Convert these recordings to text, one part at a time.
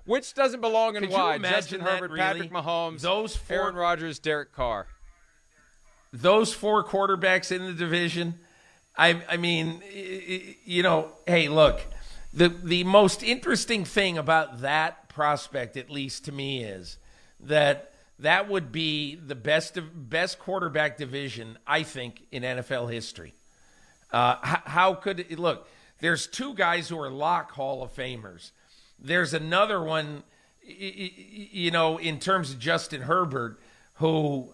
Which doesn't belong in Could you wide? imagine Justin that, Herbert, really? Patrick Mahomes, Aaron Rodgers, Derek Carr. Those 4 quarterbacks in the division, I mean, hey, look, the most interesting thing about that prospect, at least to me, is that would be the best quarterback division, I think, in NFL history. How could it look? There's 2 guys who are lock Hall of Famers. There's another one, in terms of Justin Herbert, who,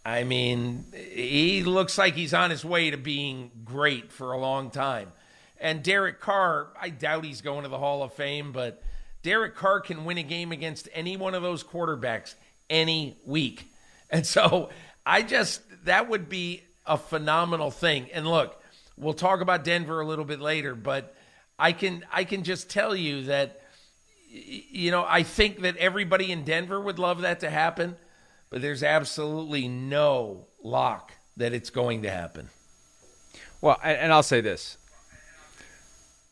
I mean, he looks like he's on his way to being great for a long time. And Derek Carr, I doubt he's going to the Hall of Fame, but Derek Carr can win a game against any one of those quarterbacks any week. And so that would be a phenomenal thing. And look, we'll talk about Denver a little bit later, but I can just tell you that, I think that everybody in Denver would love that to happen, but there's absolutely no lock that it's going to happen. Well, and I'll say this.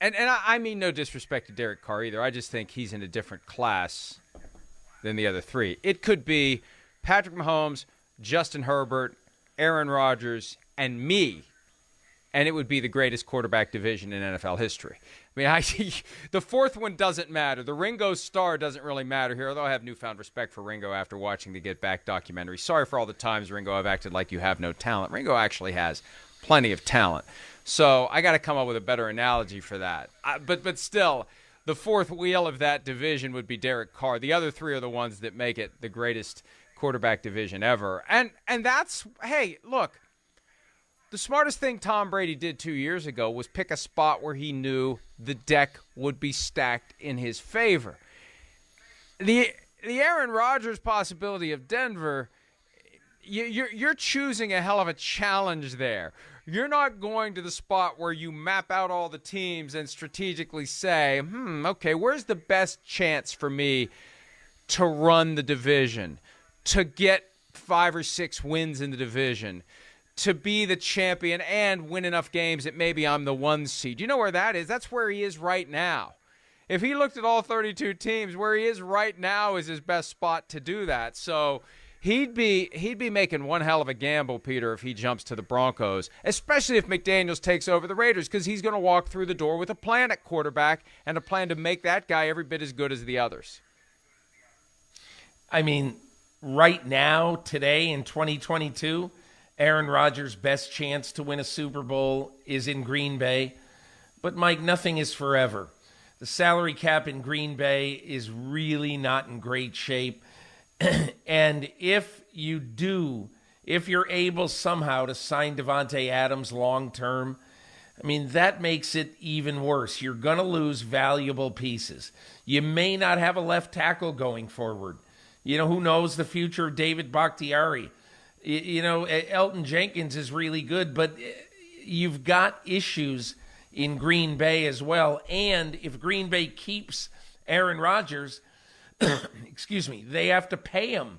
And I mean no disrespect to Derek Carr either. I just think he's in a different class than the other 3. It could be Patrick Mahomes, Justin Herbert, Aaron Rodgers, and me, and it would be the greatest quarterback division in NFL history. I mean, the 4th one doesn't matter. The Ringo star doesn't really matter here, although I have newfound respect for Ringo after watching the Get Back documentary. Sorry for all the times, Ringo, I've acted like you have no talent. Ringo actually has plenty of talent. So I got to come up with a better analogy for that. But still, the 4th wheel of that division would be Derek Carr. The other 3 are the ones that make it the greatest quarterback division ever. And that's, hey, look, the smartest thing Tom Brady did 2 years ago was pick a spot where he knew the deck would be stacked in his favor. The Aaron Rodgers possibility of Denver, you're choosing a hell of a challenge there. You're not going to the spot where you map out all the teams and strategically say, okay, where's the best chance for me to run the division, to get 5 or 6 wins in the division, to be the champion and win enough games that maybe I'm the 1 seed. You know where that is? That's where he is right now. If he looked at all 32 teams, where he is right now is his best spot to do that. So he'd be making one hell of a gamble, Peter, if he jumps to the Broncos, especially if McDaniels takes over the Raiders, because he's going to walk through the door with a plan at quarterback and a plan to make that guy every bit as good as the others. I mean, right now, today in 2022, Aaron Rodgers' best chance to win a Super Bowl is in Green Bay. But, Mike, nothing is forever. The salary cap in Green Bay is really not in great shape. And if you're able somehow to sign Devontae Adams long-term, I mean, that makes it even worse. You're going to lose valuable pieces. You may not have a left tackle going forward. Who knows the future of David Bakhtiari? Elton Jenkins is really good, but you've got issues in Green Bay as well. And if Green Bay keeps Aaron Rodgers, they have to pay him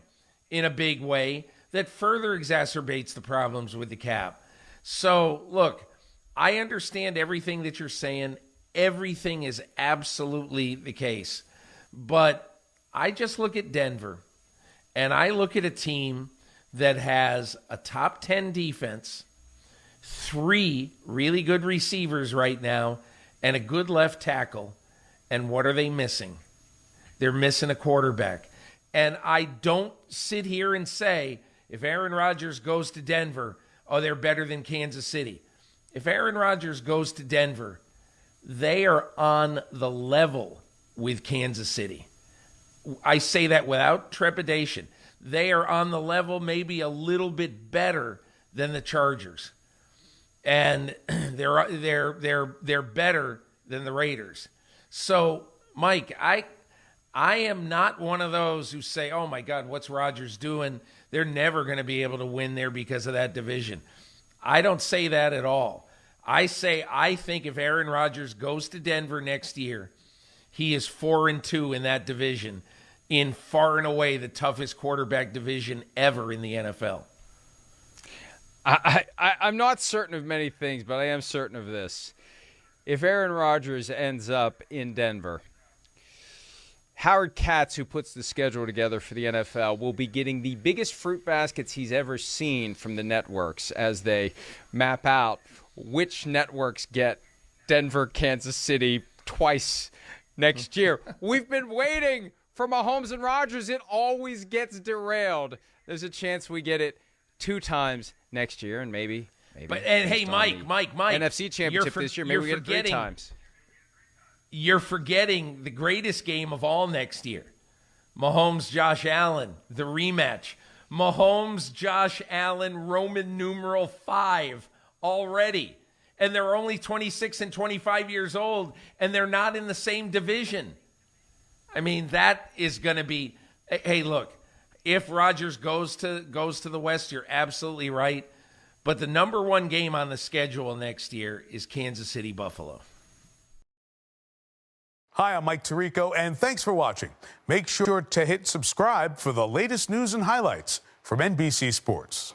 in a big way that further exacerbates the problems with the cap. So, look, I understand everything that you're saying. Everything is absolutely the case. But I just look at Denver, and I look at a team that has a top 10 defense, 3 really good receivers right now, and a good left tackle. And what are they missing? They're missing a quarterback. And I don't sit here and say, if Aaron Rodgers goes to Denver, they're better than Kansas City. If Aaron Rodgers goes to Denver, they are on the level with Kansas City. I say that without trepidation. They are on the level, maybe a little bit better than the Chargers, and they're better than the Raiders. So, Mike, I am not one of those who say, "Oh my God, what's Rodgers doing? They're never going to be able to win there because of that division." I don't say that at all. I think if Aaron Rodgers goes to Denver next year, he is 4-2 in that division, in far and away the toughest quarterback division ever in the NFL. I'm not certain of many things, but I am certain of this. If Aaron Rodgers ends up in Denver, Howard Katz, who puts the schedule together for the NFL, will be getting the biggest fruit baskets he's ever seen from the networks as they map out which networks get Denver, Kansas City twice next year. We've been waiting for Mahomes and Rodgers. It always gets derailed. There's a chance we get it 2 times next year, and maybe. But hey, Mike, NFC Championship this year. Maybe we get it 3 times. You're forgetting the greatest game of all next year. Mahomes, Josh Allen, the rematch. Mahomes, Josh Allen, Roman numeral 5 already. And they're only 26 and 25 years old, and they're not in the same division. I mean, that is going to be – hey, look, if Rodgers goes to the West, you're absolutely right. But the number 1 game on the schedule next year is Kansas City, Buffalo. Hi, I'm Mike Tirico, and thanks for watching. Make sure to hit subscribe for the latest news and highlights from NBC Sports.